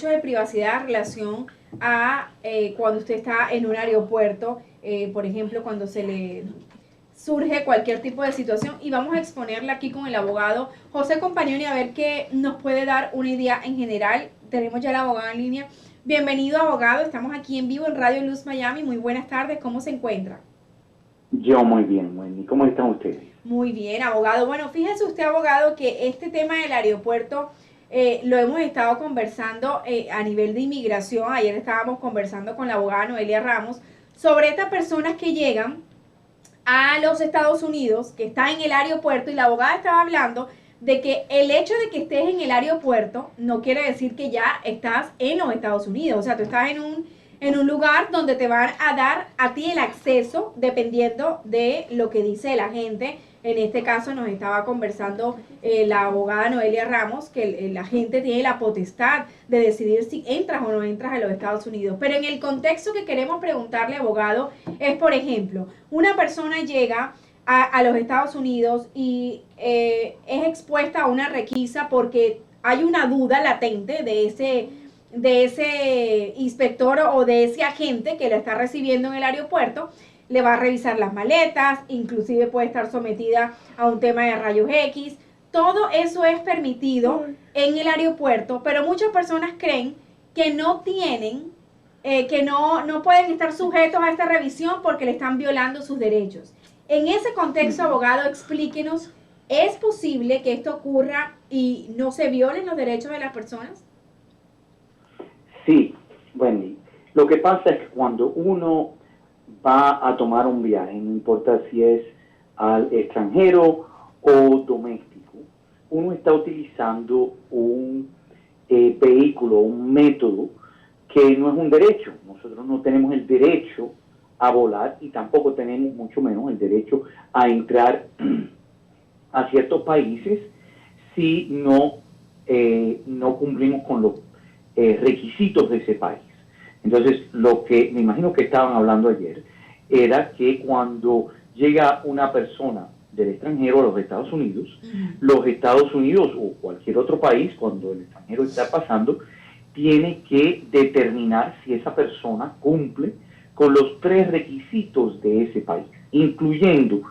de privacidad en relación a cuando usted está en un aeropuerto, por ejemplo, cuando se le surge cualquier tipo de situación, y vamos a exponerla aquí con el abogado José Compañoni a ver qué nos puede dar una idea en general. Tenemos ya al abogado en línea. Bienvenido, abogado, estamos aquí en vivo en Radio Luz Miami. Muy buenas tardes, ¿cómo se encuentra? Yo muy bien, Wendy. ¿Cómo están ustedes? Muy bien, abogado. Bueno, fíjese usted, abogado, que este tema del aeropuerto lo hemos estado conversando a nivel de inmigración. Ayer estábamos conversando con la abogada Noelia Ramos sobre estas personas que llegan a los Estados Unidos, que están en el aeropuerto, y la abogada estaba hablando de que el hecho de que estés en el aeropuerto no quiere decir que ya estás en los Estados Unidos. O sea, tú estás en un lugar donde te van a dar a ti el acceso dependiendo de lo que dice la gente. En este caso nos estaba conversando la abogada Noelia Ramos que la gente tiene la potestad de decidir si entras o no entras a los Estados Unidos. Pero en el contexto que queremos preguntarle, abogado, es, por ejemplo, una persona llega a los Estados Unidos y es expuesta a una requisa porque hay una duda latente de ese inspector o de ese agente que lo está recibiendo en el aeropuerto. Le va a revisar las maletas, inclusive puede estar sometida a un tema de rayos X. Todo eso es permitido en el aeropuerto, pero muchas personas creen que no tienen, que no pueden estar sujetos a esta revisión porque le están violando sus derechos. En ese contexto, abogado, explíquenos, ¿es posible que esto ocurra y no se violen los derechos de las personas? Sí, Wendy. Lo que pasa es que cuando uno va a tomar un viaje, no importa si es al extranjero o doméstico, uno está utilizando un vehículo, un método que no es un derecho. Nosotros no tenemos el derecho a volar y tampoco tenemos mucho menos el derecho a entrar a ciertos países si no cumplimos con los requisitos de ese país. Entonces, lo que me imagino que estaban hablando ayer era que cuando llega una persona del extranjero a los Estados Unidos o cualquier otro país, cuando el extranjero está pasando, tiene que determinar si esa persona cumple con los tres requisitos de ese país, incluyendo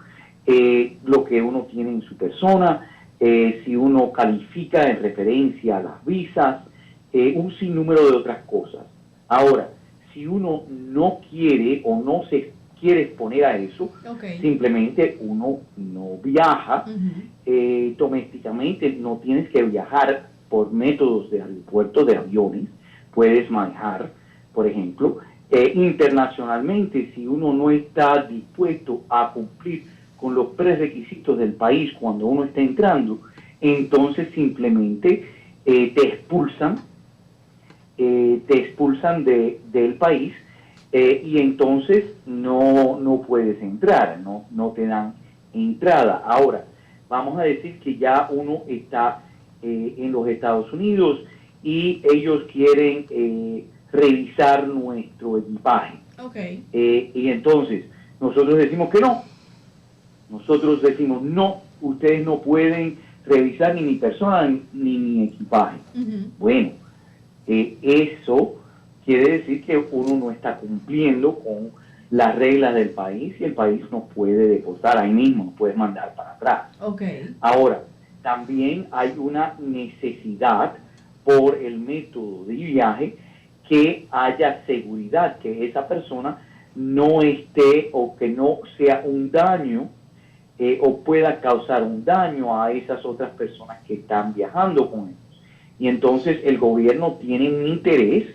lo que uno tiene en su persona, si uno califica en referencia a las visas, un sinnúmero de otras cosas. Ahora, si uno no quiere o no se quiere exponer a eso, simplemente uno no viaja domésticamente, no tienes que viajar por métodos de aeropuertos, de aviones, puedes manejar, por ejemplo, internacionalmente, si uno no está dispuesto a cumplir con los prerequisitos del país cuando uno está entrando, entonces simplemente te expulsan del país y entonces no puedes entrar, no te dan entrada. Ahora, vamos a decir que ya uno está en los Estados Unidos y ellos quieren revisar nuestro equipaje. Y entonces nosotros decimos que no. Nosotros decimos no, ustedes no pueden revisar ni mi persona ni mi equipaje. Bueno, eso quiere decir que uno no está cumpliendo con las reglas del país y el país nos puede deportar ahí mismo, nos puede mandar para atrás. Ahora, también hay una necesidad por el método de viaje que haya seguridad, que esa persona no esté o que no sea un daño o pueda causar un daño a esas otras personas que están viajando con ellos. Y entonces el gobierno tiene un interés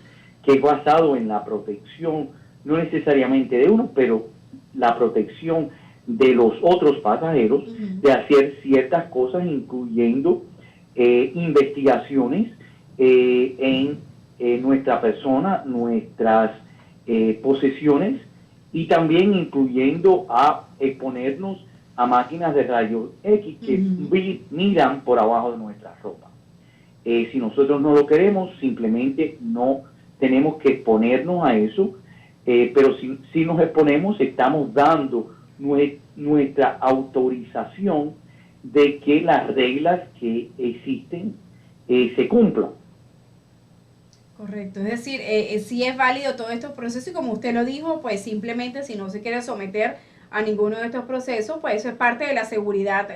que es basado en la protección, no necesariamente de uno, pero la protección de los otros pasajeros, de hacer ciertas cosas, incluyendo investigaciones en nuestra persona, nuestras posesiones, y también incluyendo a exponernos a máquinas de rayos X que miran por abajo de nuestra ropa. Si nosotros no lo queremos, simplemente no tenemos que exponernos a eso, pero si nos exponemos, estamos dando nuestra autorización de que las reglas que existen se cumplan. Correcto, es decir, sí es válido todo estos procesos y como usted lo dijo, pues simplemente si no se quiere someter a ninguno de estos procesos, pues eso es parte de la seguridad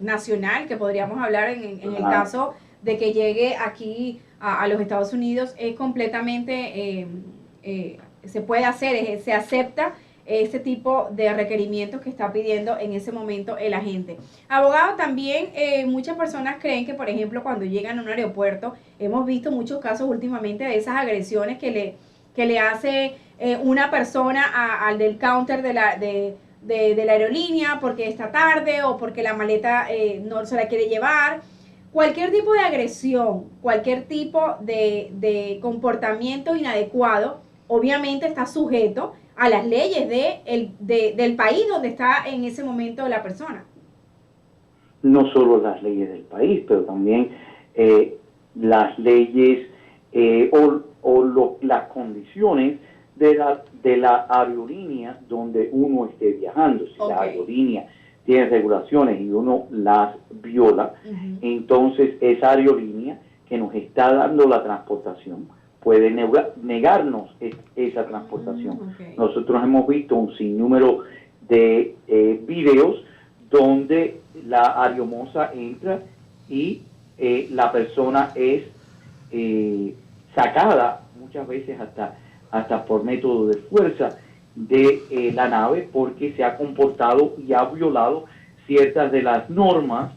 nacional, que podríamos hablar en el caso de que llegue aquí a los Estados Unidos, es completamente, se puede hacer, se acepta ese tipo de requerimientos que está pidiendo en ese momento el agente. Abogado, también muchas personas creen que, por ejemplo, cuando llegan a un aeropuerto, hemos visto muchos casos últimamente de esas agresiones que le hace una persona al del counter de la aerolínea porque está tarde o porque la maleta no se la quiere llevar. Cualquier tipo de agresión, cualquier tipo de comportamiento inadecuado, obviamente está sujeto a las leyes del país donde está en ese momento la persona. No solo las leyes del país, pero también las leyes las condiciones de la aerolínea donde uno esté viajando. Si la aerolínea tiene regulaciones y uno las viola, entonces esa aerolínea que nos está dando la transportación puede negarnos esa transportación. Nosotros hemos visto un sinnúmero de videos donde la aeromoza entra y la persona es sacada muchas veces hasta por método de fuerza de la nave porque se ha comportado y ha violado ciertas de las normas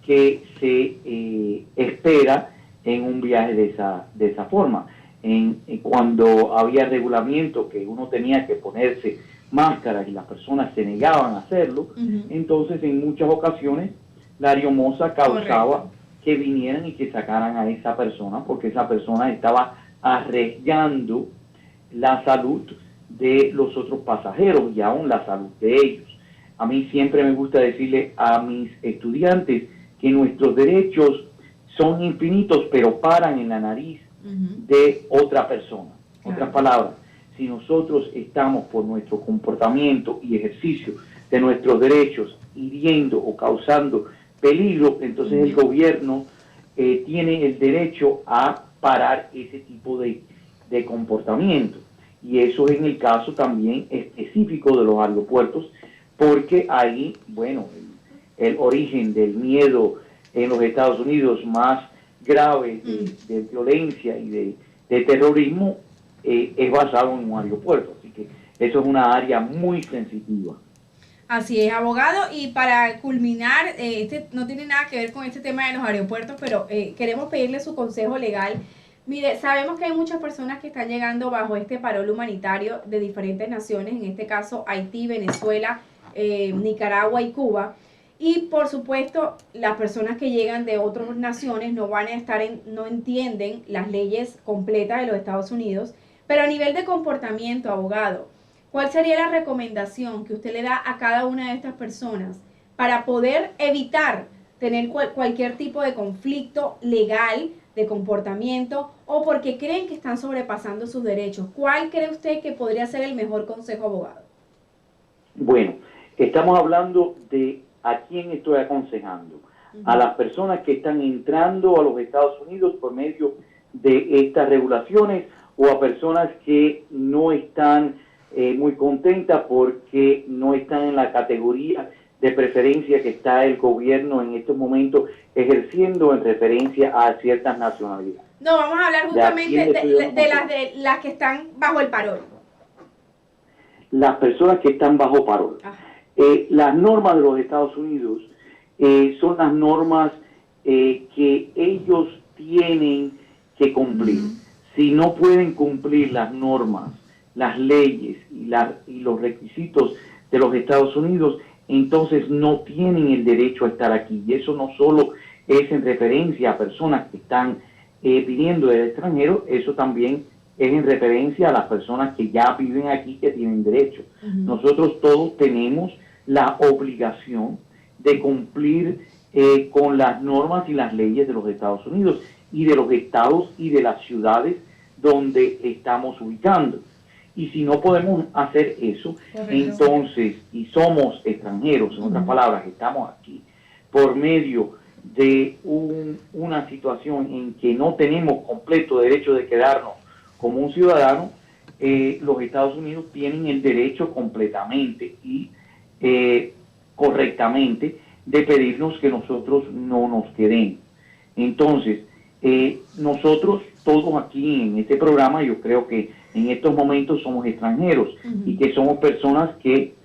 que se espera en un viaje de esa forma. Cuando había regulamiento que uno tenía que ponerse máscaras y las personas se negaban a hacerlo, entonces en muchas ocasiones la aeromoza causaba que vinieran y que sacaran a esa persona porque esa persona estaba arriesgando la salud de los otros pasajeros y aún la salud de ellos. A mí siempre me gusta decirle a mis estudiantes que nuestros derechos son infinitos, pero paran en la nariz de otra persona. En otras palabras, si nosotros estamos por nuestro comportamiento y ejercicio de nuestros derechos hiriendo o causando peligro, entonces el gobierno tiene el derecho a parar ese tipo de comportamiento. Y eso es en el caso también específico de los aeropuertos, porque ahí, bueno, el origen del miedo en los Estados Unidos más grave de violencia y de terrorismo es basado en un aeropuerto. Así que eso es una área muy sensitiva. Así es, abogado. Y para culminar, no tiene nada que ver con este tema de los aeropuertos, pero queremos pedirle su consejo legal. Mire, sabemos que hay muchas personas que están llegando bajo este parol humanitario de diferentes naciones, en este caso Haití, Venezuela, Nicaragua y Cuba. Y por supuesto, las personas que llegan de otras naciones no van a estar no entienden las leyes completas de los Estados Unidos. Pero a nivel de comportamiento, abogado, ¿cuál sería la recomendación que usted le da a cada una de estas personas para poder evitar tener cualquier tipo de conflicto legal de comportamiento o porque creen que están sobrepasando sus derechos? ¿Cuál cree usted que podría ser el mejor consejo, abogado? Bueno, estamos hablando de a quién estoy aconsejando. A las personas que están entrando a los Estados Unidos por medio de estas regulaciones o a personas que no están muy contentas porque no están en la categoría de preferencia que está el gobierno en estos momentos ejerciendo en referencia a ciertas nacionalidades. No, vamos a hablar justamente de las que están bajo el parol. Las personas que están bajo parol. Las normas de los Estados Unidos son las normas que ellos tienen que cumplir. Si no pueden cumplir las normas, las leyes y los requisitos de los Estados Unidos, entonces no tienen el derecho a estar aquí. Y eso no solo es en referencia a personas que están viniendo del extranjero, eso también es en referencia a las personas que ya viven aquí, que tienen derecho. Nosotros todos tenemos la obligación de cumplir con las normas y las leyes de los Estados Unidos y de los estados y de las ciudades donde estamos ubicando. Y si no podemos hacer eso, entonces, y somos extranjeros, en otras palabras, estamos aquí por medio de una situación en que no tenemos completo derecho de quedarnos como un ciudadano, los Estados Unidos tienen el derecho completamente y correctamente de pedirnos que nosotros no nos quedemos. Entonces, nosotros todos aquí en este programa, yo creo que en estos momentos somos extranjeros y que somos personas que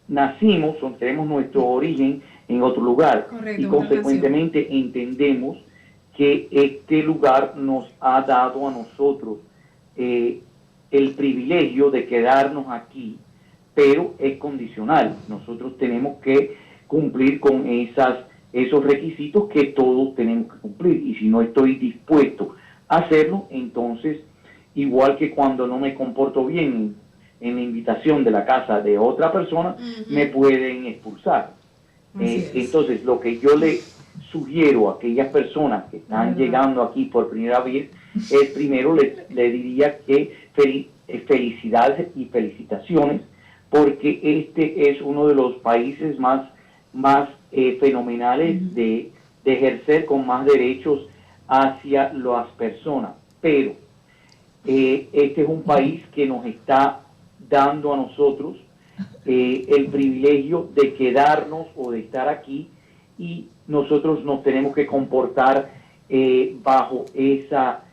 nacimos o tenemos nuestro origen en otro lugar. Correcto, y consecuentemente entendemos que este lugar nos ha dado a nosotros el privilegio de quedarnos aquí, pero es condicional. Nosotros tenemos que cumplir con esos requisitos que todos tenemos que cumplir, y si no estoy dispuesto a hacerlo, entonces, igual que cuando no me comporto bien en la invitación de la casa de otra persona, me pueden expulsar. Entonces, lo que yo le sugiero a aquellas personas que están llegando aquí por primera vez es, primero le diría que felicidades y felicitaciones, porque este es uno de los países más fenomenales de ejercer con más derechos hacia las personas. Pero este es un país que nos está dando a nosotros el privilegio de quedarnos o de estar aquí, y nosotros nos tenemos que comportar bajo esa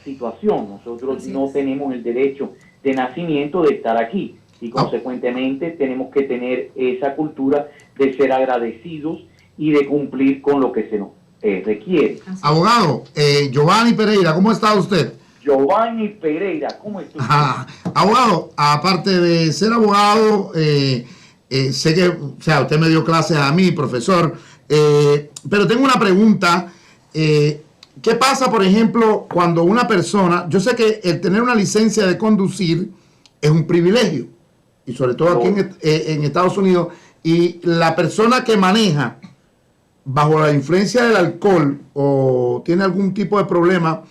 situación. Nosotros no tenemos el derecho de nacimiento de estar aquí, y consecuentemente tenemos que tener esa cultura de ser agradecidos y de cumplir con lo que se nos requiere. Abogado, Giovanni Pereira, ¿cómo está usted? Giovanni Pereira, ¿cómo está usted? Abogado, aparte de ser abogado, sé que, o sea, usted me dio clases a mí, profesor, pero tengo una pregunta. ¿Qué pasa, por ejemplo, cuando una persona, yo sé que el tener una licencia de conducir es un privilegio, y sobre todo aquí en Estados Unidos, y la persona que maneja bajo la influencia del alcohol o tiene algún tipo de problema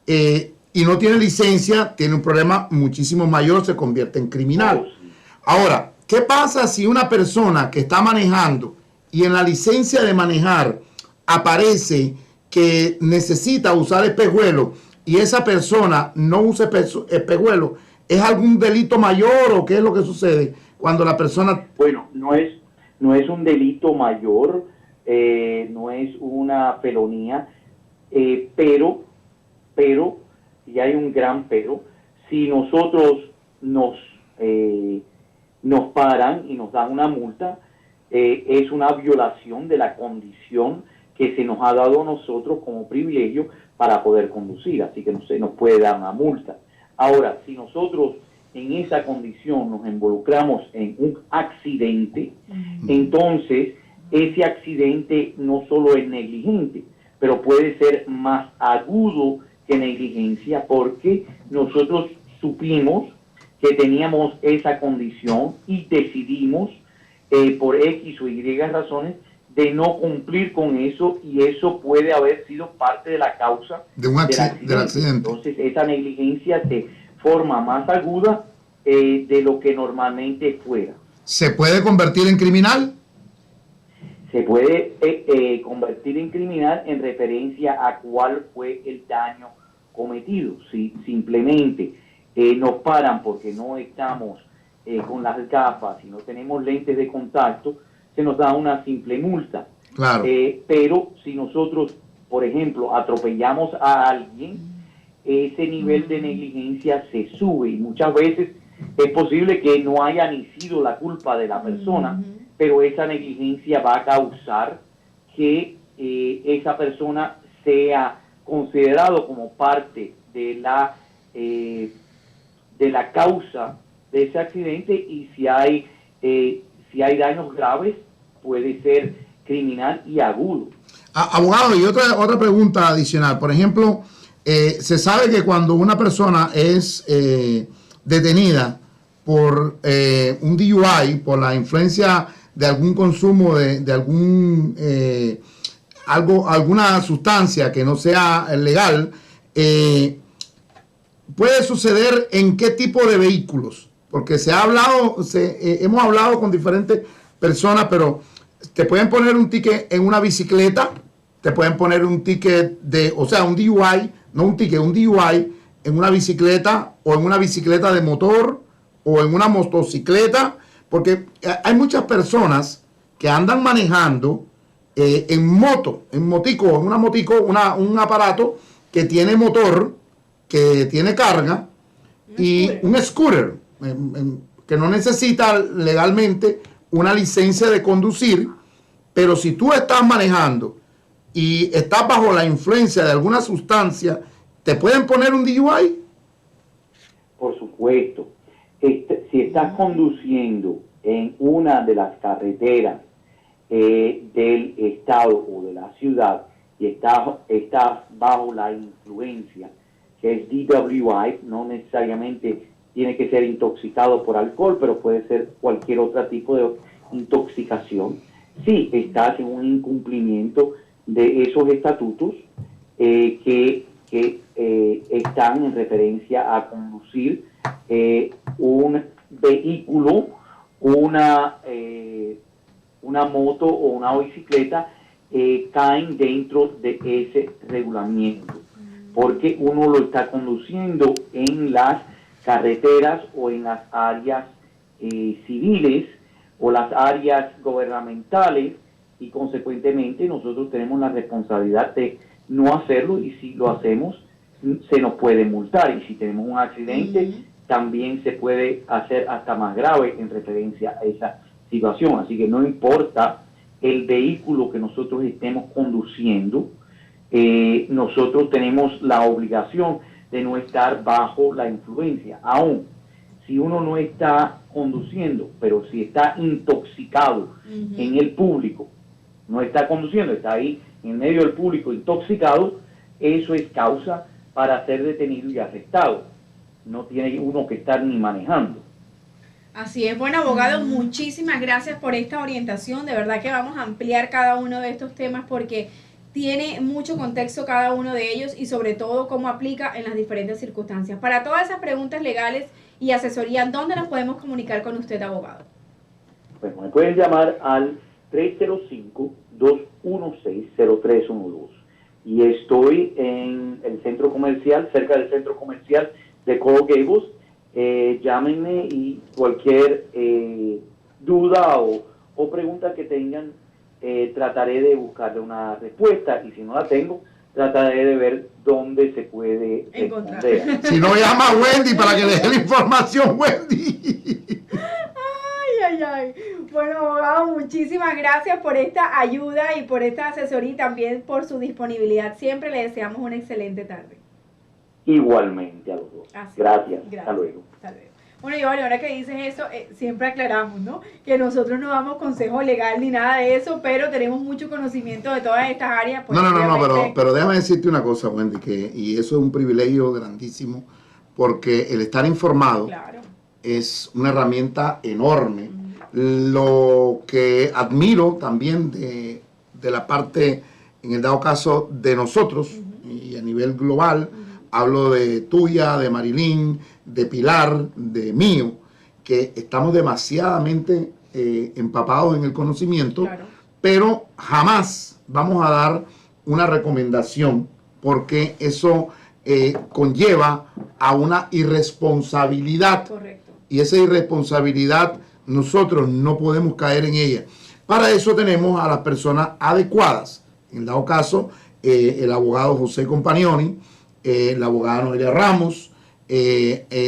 y no tiene licencia, tiene un problema muchísimo mayor, se convierte en criminal. Ahora, ¿qué pasa si una persona que está manejando y en la licencia de manejar aparece que necesita usar espejuelo y esa persona no usa espejuelo? ¿Es algún delito mayor o qué es lo que sucede cuando la persona...? Bueno, no es un delito mayor, no es una felonía, pero, y hay un gran pero, si nosotros nos paran y nos dan una multa, es una violación de la condición que se nos ha dado a nosotros como privilegio para poder conducir, así que no se nos puede dar una multa. Ahora, si nosotros en esa condición nos involucramos en un accidente, entonces ese accidente no solo es negligente, pero puede ser más agudo que negligencia, porque nosotros supimos que teníamos esa condición y decidimos por X o Y razones de no cumplir con eso, y eso puede haber sido parte de la causa del accidente. Entonces esa negligencia se forma más aguda de lo que normalmente fuera. ¿Se puede convertir en criminal? Se puede convertir en criminal en referencia a cuál fue el daño cometido. Si simplemente nos paran porque no estamos con las gafas y no tenemos lentes de contacto, se nos da una simple multa. Claro. Pero si nosotros, por ejemplo, atropellamos a alguien, ese nivel de negligencia se sube, y muchas veces es posible que no haya ni sido la culpa de la persona, pero esa negligencia va a causar que esa persona sea considerado como parte de la causa de ese accidente, y si hay daños graves, puede ser criminal y agudo. Abogado, y otra pregunta adicional. Por ejemplo, se sabe que cuando una persona es detenida por un DUI, por la influencia de algún consumo de alguna sustancia que no sea legal, puede suceder en qué tipo de vehículos, porque hemos hablado con diferentes personas, pero te pueden poner un ticket en una bicicleta, te pueden poner un ticket un DUI no un ticket, un DUI en una bicicleta o en una bicicleta de motor o en una motocicleta, porque hay muchas personas que andan manejando en moto, en motico, en una motico, un aparato que tiene motor, que tiene carga, y un scooter, que no necesita legalmente una licencia de conducir, pero si tú estás manejando y estás bajo la influencia de alguna sustancia, ¿te pueden poner un DUI? Por supuesto. Si estás conduciendo en una de las carreteras del estado o de la ciudad y estás bajo la influencia, que es DWI, no necesariamente tiene que ser intoxicado por alcohol, pero puede ser cualquier otro tipo de intoxicación. Sí, estás en un incumplimiento de esos estatutos que están en referencia a conducir un vehículo, una moto o una bicicleta, caen dentro de ese regulamiento, porque uno lo está conduciendo en las carreteras o en las áreas civiles o las áreas gubernamentales, y consecuentemente nosotros tenemos la responsabilidad de no hacerlo, y si lo hacemos se nos puede multar, y si tenemos un accidente también se puede hacer hasta más grave en referencia a esa situación. Así que no importa el vehículo que nosotros estemos conduciendo, nosotros tenemos la obligación de no estar bajo la influencia. Aún si uno no está conduciendo, pero si está intoxicado en el público, no está conduciendo, está ahí en medio del público intoxicado, eso es causa para ser detenido y arrestado. No tiene uno que estar ni manejando. Así es. Bueno, abogado, muchísimas gracias por esta orientación. De verdad que vamos a ampliar cada uno de estos temas porque tiene mucho contexto cada uno de ellos y sobre todo cómo aplica en las diferentes circunstancias. Para todas esas preguntas legales y asesoría, ¿dónde nos podemos comunicar con usted, abogado? Pues me pueden llamar al 305-216-0312 y estoy en el centro comercial, cerca del centro comercial de Coral Gables. Llámenme y cualquier duda o pregunta que tengan, trataré de buscarle una respuesta, y si no la tengo, trataré de ver dónde se puede responder. Si no, llama a Wendy para que le dé la información, Wendy. Ay. Bueno, abogado, muchísimas gracias por esta ayuda y por esta asesoría y también por su disponibilidad. Siempre le deseamos una excelente tarde. Igualmente a los dos. Gracias. Hasta luego. Bueno, Giovanni, ahora que dices eso, siempre aclaramos, ¿no? Que nosotros no damos consejo legal ni nada de eso, pero tenemos mucho conocimiento de todas estas áreas. Pues, no, pero déjame decirte una cosa, Wendy, y eso es un privilegio grandísimo, porque el estar informado es una herramienta enorme. Lo que admiro también de la parte, en el dado caso de nosotros, y a nivel global, hablo de tuya, de Marilyn, de Pilar, de mío, que estamos demasiadamente empapados en el conocimiento, pero jamás vamos a dar una recomendación, porque eso conlleva a una irresponsabilidad. Correcto. Y esa irresponsabilidad nosotros no podemos caer en ella. Para eso tenemos a las personas adecuadas. En el dado caso, el abogado José Compagnoni, la abogada Noelia Ramos,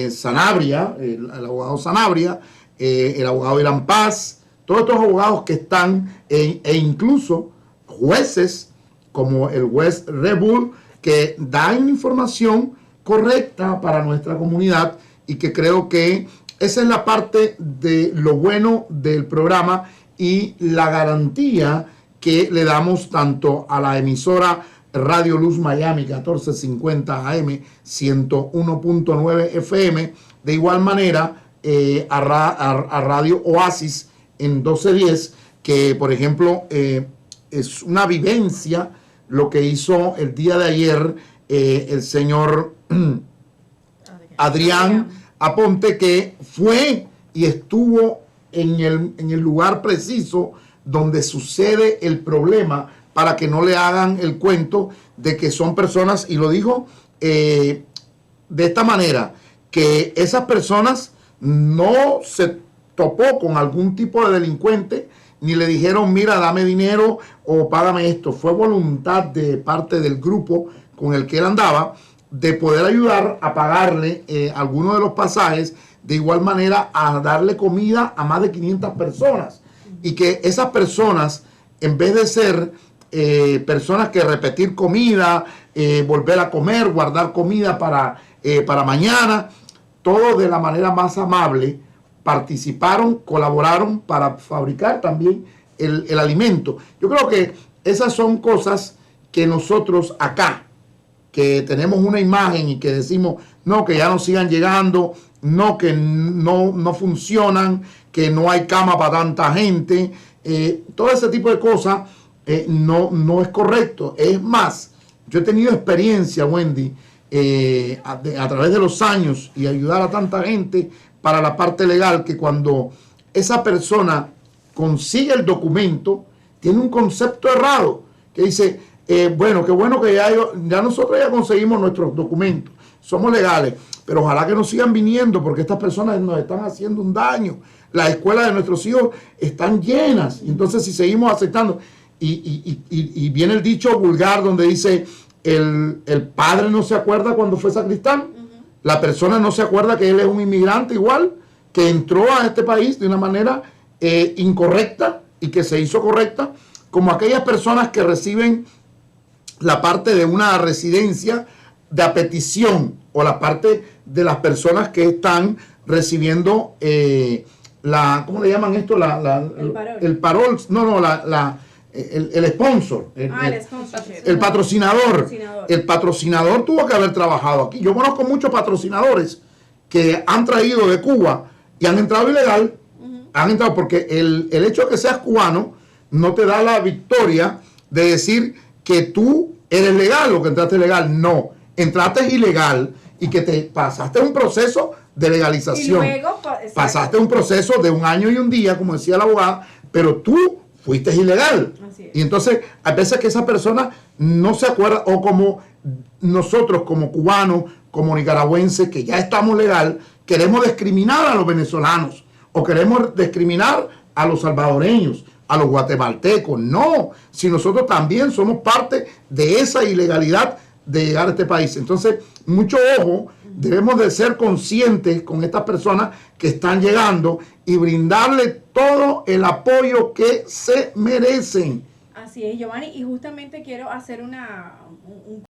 Sanabria, el abogado Sanabria, el abogado Irán Paz, todos estos abogados que están, e incluso jueces como el juez Red Bull, que dan información correcta para nuestra comunidad, y que creo que esa es la parte de lo bueno del programa y la garantía que le damos tanto a la emisora Radio Luz Miami 1450 AM 101.9 FM, de igual manera a Radio Oasis en 1210, que por ejemplo es una vivencia lo que hizo el día de ayer el señor Adrián Aponte, que fue y estuvo en el lugar preciso donde sucede el problema, para que no le hagan el cuento de que son personas, y lo dijo de esta manera, que esas personas no se topó con algún tipo de delincuente, ni le dijeron, mira, dame dinero o págame esto. Fue voluntad de parte del grupo con el que él andaba de poder ayudar a pagarle algunos de los pasajes, de igual manera a darle comida a más de 500 personas. Y que esas personas, en vez de ser personas que repetir comida, volver a comer, guardar comida para mañana, todos de la manera más amable participaron, colaboraron para fabricar también el alimento. Yo creo que esas son cosas que nosotros acá, que tenemos una imagen y que decimos, no, que ya no sigan llegando, no, que no funcionan, que no hay cama para tanta gente, todo ese tipo de cosas no es correcto. Es más, yo he tenido experiencia, Wendy, a través de los años y ayudar a tanta gente para la parte legal, que cuando esa persona consigue el documento, tiene un concepto errado, que dice, bueno, qué bueno que ya nosotros ya conseguimos nuestros documentos, somos legales, pero ojalá que nos sigan viniendo porque estas personas nos están haciendo un daño. Las escuelas de nuestros hijos están llenas, y entonces si seguimos aceptando, y viene el dicho vulgar donde dice, el padre no se acuerda cuando fue sacristán, la persona no se acuerda que él es un inmigrante igual, que entró a este país de una manera incorrecta y que se hizo correcta, como aquellas personas que reciben la parte de una residencia de a petición, o la parte de las personas que están recibiendo ¿cómo le llaman esto? El parol, el sponsor, el patrocinador. El patrocinador tuvo que haber trabajado aquí. Yo conozco muchos patrocinadores que han traído de Cuba y han entrado ilegal, han entrado porque el hecho de que seas cubano no te da la victoria de decir que tú eres legal o que entraste legal. No, entraste ilegal y que te pasaste un proceso de legalización. Y luego, pasaste un proceso de 1 año y 1 día, como decía la abogada, pero tú fuiste ilegal. Y entonces, a veces que esa persona no se acuerda, o como nosotros, como cubanos, como nicaragüenses, que ya estamos legal, queremos discriminar a los venezolanos, o queremos discriminar a los salvadoreños, a los guatemaltecos. No, si nosotros también somos parte de esa ilegalidad de llegar a este país. Entonces, mucho ojo, debemos de ser conscientes con estas personas que están llegando y brindarle todo el apoyo que se merecen. Así es, Giovanni, y justamente quiero hacer un